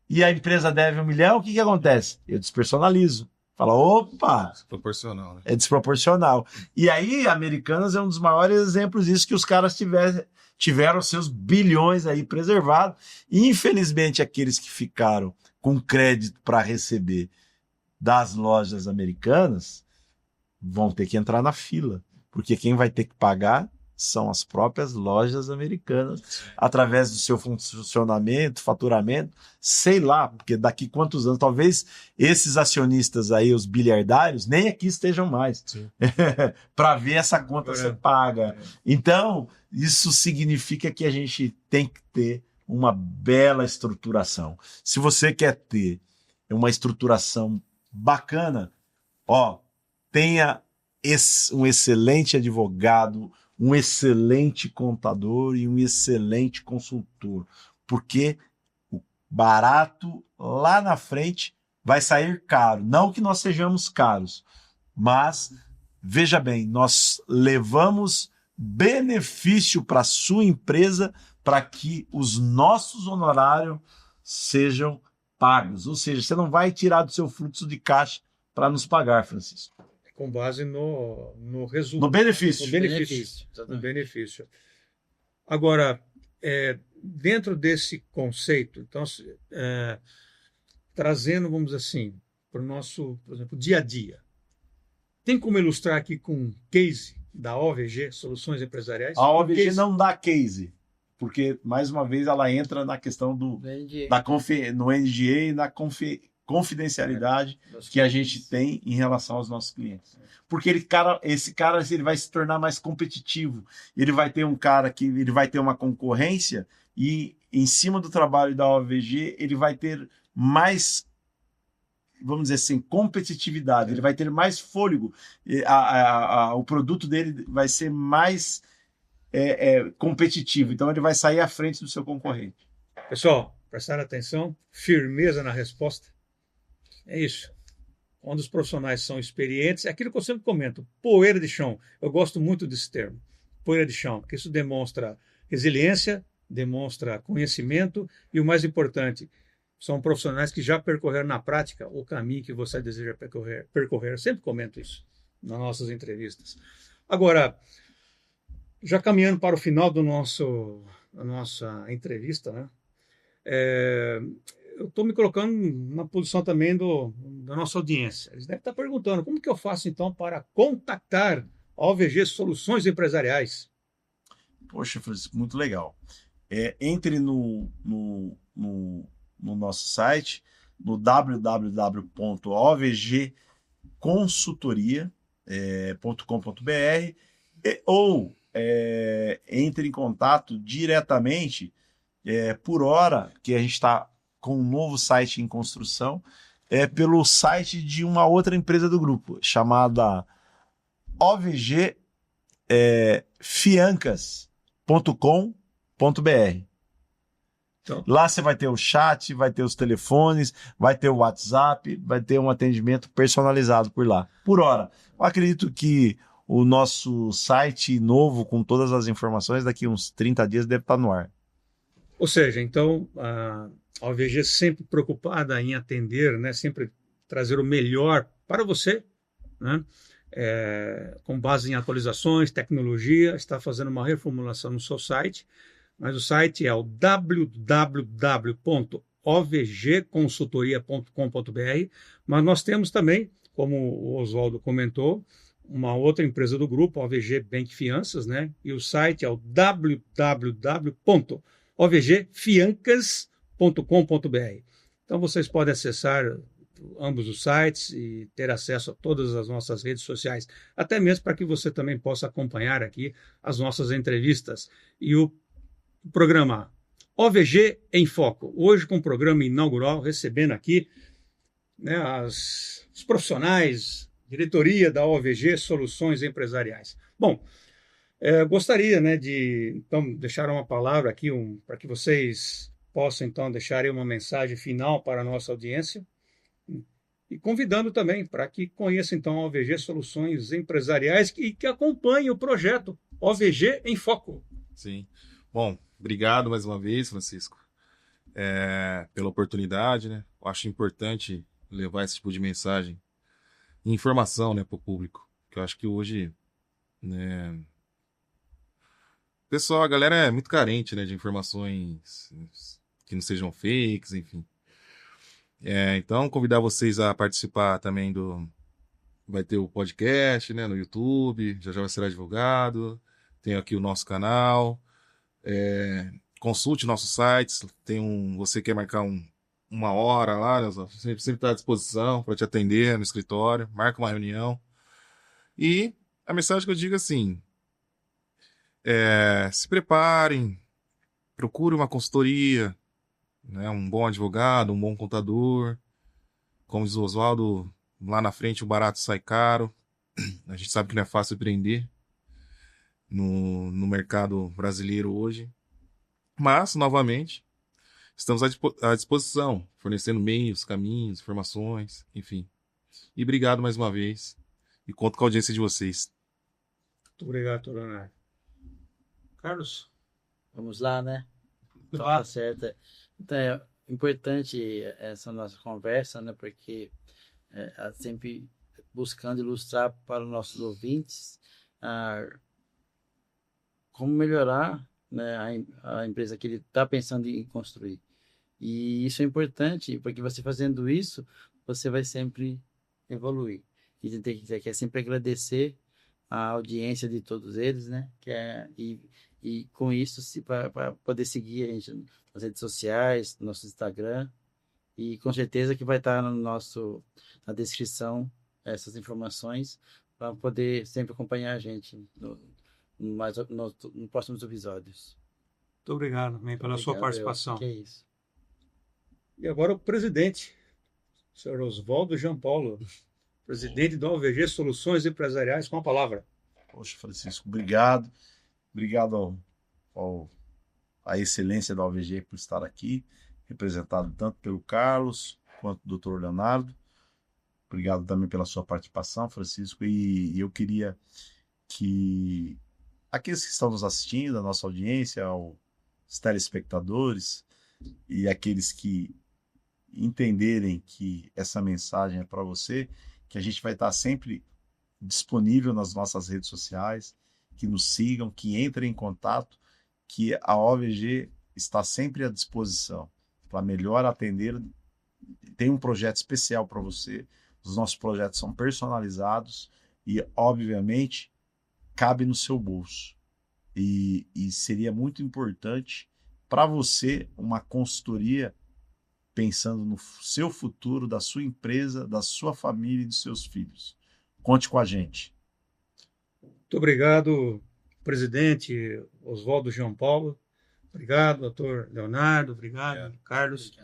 e a empresa deve 1 milhão, o que acontece? Eu despersonalizo. Fala, opa! Desproporcional, né? É desproporcional. E aí, Americanas é um dos maiores exemplos disso, que os caras tiveram seus bilhões aí preservados. E, infelizmente, aqueles que ficaram com crédito para receber das lojas americanas vão ter que entrar na fila, porque quem vai ter que pagar são as próprias lojas americanas, através do seu funcionamento, faturamento, sei lá, porque daqui quantos anos, talvez esses acionistas aí, os bilhardários, nem aqui estejam mais, para ver essa conta ser paga. Então, isso significa que a gente tem que ter uma bela estruturação. Se você quer ter uma estruturação bacana, tenha um excelente advogado, um excelente contador e um excelente consultor, porque o barato lá na frente vai sair caro. Não que nós sejamos caros, mas veja bem, nós levamos benefício para a sua empresa para que os nossos honorários sejam pagas. Ou seja, você não vai tirar do seu fluxo de caixa para nos pagar, Francisco. Com base no resultado. No benefício. No benefício. Agora, dentro desse conceito, então, trazendo, vamos dizer assim, para o nosso, por exemplo, dia a dia. Tem como ilustrar aqui com um case da OVG, Soluções Empresariais? A OVG não dá case, porque, mais uma vez, ela entra na questão no NDA e na confidencialidade que a gente tem em relação aos nossos clientes. Porque esse cara ele vai se tornar mais competitivo. Ele vai ter um cara que ele vai ter uma concorrência e, em cima do trabalho da OVG, ele vai ter mais, vamos dizer assim, competitividade. Ele vai ter mais fôlego. O produto dele vai ser mais competitivo. Então, ele vai sair à frente do seu concorrente. Pessoal, prestar atenção, firmeza na resposta. É isso. Quando os profissionais são experientes, é aquilo que eu sempre comento, poeira de chão. Eu gosto muito desse termo, poeira de chão, porque isso demonstra resiliência, demonstra conhecimento e, o mais importante, são profissionais que já percorreram na prática o caminho que você deseja percorrer. Eu sempre comento isso nas nossas entrevistas. Agora, já caminhando para o final da nossa entrevista, né? Eu estou me colocando na posição também da nossa audiência. Eles devem estar perguntando, como que eu faço então para contactar a OVG Soluções Empresariais? Poxa, Francisco, muito legal. Entre no nosso site, no www.ovgconsultoria.com.br ou entre em contato diretamente por hora, que a gente está com um novo site em construção, pelo site de uma outra empresa do grupo, chamada OVG Fiancas.com.br. Então, lá você vai ter o chat, vai ter os telefones, vai ter o WhatsApp, vai ter um atendimento personalizado por lá. Por hora. Eu acredito que o nosso site novo, com todas as informações, daqui uns 30 dias deve estar no ar. Ou seja, então, a OVG sempre preocupada em atender, né, sempre trazer o melhor para você, né, com base em atualizações, tecnologia, está fazendo uma reformulação no seu site, mas o site é o www.ovgconsultoria.com.br, mas nós temos também, como o Oswaldo comentou, uma outra empresa do grupo, a OVG Bank Fianças, né, e o site é o www.ovgfiancas.com.br. Então vocês podem acessar ambos os sites e ter acesso a todas as nossas redes sociais, até mesmo para que você também possa acompanhar aqui as nossas entrevistas. E o programa OVG em Foco, hoje com o programa inaugural, recebendo aqui, né, os profissionais, diretoria da OVG Soluções Empresariais. Bom, gostaria, né, de então deixar uma palavra aqui para que vocês possam então deixar aí uma mensagem final para a nossa audiência e convidando também para que conheça então a OVG Soluções Empresariais e que acompanhe o projeto OVG em Foco. Sim. Bom, obrigado mais uma vez, Francisco, pela oportunidade, né? Eu acho importante levar esse tipo de mensagem e informação, né, para o público, que eu acho que hoje, né, pessoal, a galera é muito carente, né, de informações que não sejam fakes, enfim. Então, convidar vocês a participar também vai ter o podcast, né, no YouTube, já vai ser divulgado, tem aqui o nosso canal, consulte nossos sites, você quer marcar uma hora lá, né, sempre está à disposição para te atender no escritório, marca uma reunião. E a mensagem que eu digo assim, se preparem, procure uma consultoria, né, um bom advogado, um bom contador. Como diz o Oswaldo, lá na frente o barato sai caro. A gente sabe que não é fácil empreender no mercado brasileiro hoje. Mas, novamente, estamos à disposição, fornecendo meios, caminhos, informações, enfim. E obrigado mais uma vez. E conto com a audiência de vocês. Muito obrigado, Leonardo. Carlos? Vamos lá, né? Tá. Tá certo. Então, importante essa nossa conversa, né? Porque sempre buscando ilustrar para os nossos ouvintes como melhorar, né, a empresa que ele está pensando em construir. E isso é importante, porque você fazendo isso, você vai sempre evoluir. E a gente tem que sempre agradecer a audiência de todos eles, né? E com isso, para poder seguir a gente nas redes sociais, no nosso Instagram, e com certeza que vai estar na descrição essas informações para poder sempre acompanhar a gente nos próximos episódios. Muito obrigado também pela sua participação. Que é isso. E agora o presidente, o senhor Oswaldo Jean Paulo, presidente da OVG Soluções Empresariais, com a palavra. Poxa, Francisco, obrigado. Obrigado à excelência da OVG por estar aqui, representado tanto pelo Carlos quanto do Dr. Leonardo. Obrigado também pela sua participação, Francisco. E eu queria que aqueles que estão nos assistindo, a nossa audiência, os telespectadores e aqueles que entenderem que essa mensagem é para você, que a gente vai estar sempre disponível nas nossas redes sociais, que nos sigam, que entrem em contato, que a OVG está sempre à disposição para melhor atender. Tem um projeto especial para você, os nossos projetos são personalizados e, obviamente, cabe no seu bolso. E seria muito importante para você uma consultoria pensando no seu futuro, da sua empresa, da sua família e dos seus filhos. Conte com a gente. Muito obrigado, presidente Oswaldo Jean Paulo. Obrigado, doutor Leonardo. Obrigado, Carlos.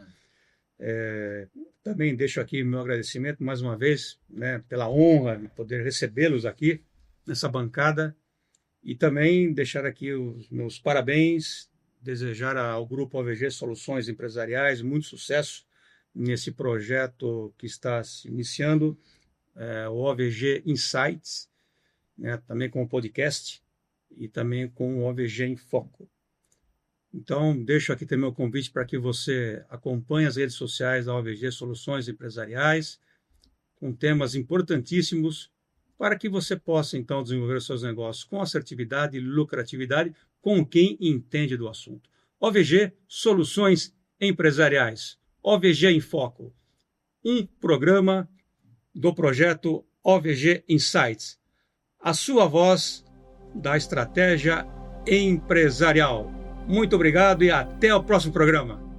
Também deixo aqui meu agradecimento mais uma vez, né, pela honra de poder recebê-los aqui nessa bancada e também deixar aqui os meus parabéns, desejar ao Grupo OVG Soluções Empresariais muito sucesso nesse projeto que está se iniciando, o OVG Insights, né, também com o podcast e também com o OVG em Foco. Então, deixo aqui também o convite para que você acompanhe as redes sociais da OVG Soluções Empresariais, com temas importantíssimos, para que você possa, então, desenvolver os seus negócios com assertividade e lucratividade com quem entende do assunto. OVG Soluções Empresariais, OVG em Foco, um programa do projeto OVG Insights, a sua voz da estratégia empresarial. Muito obrigado e até o próximo programa.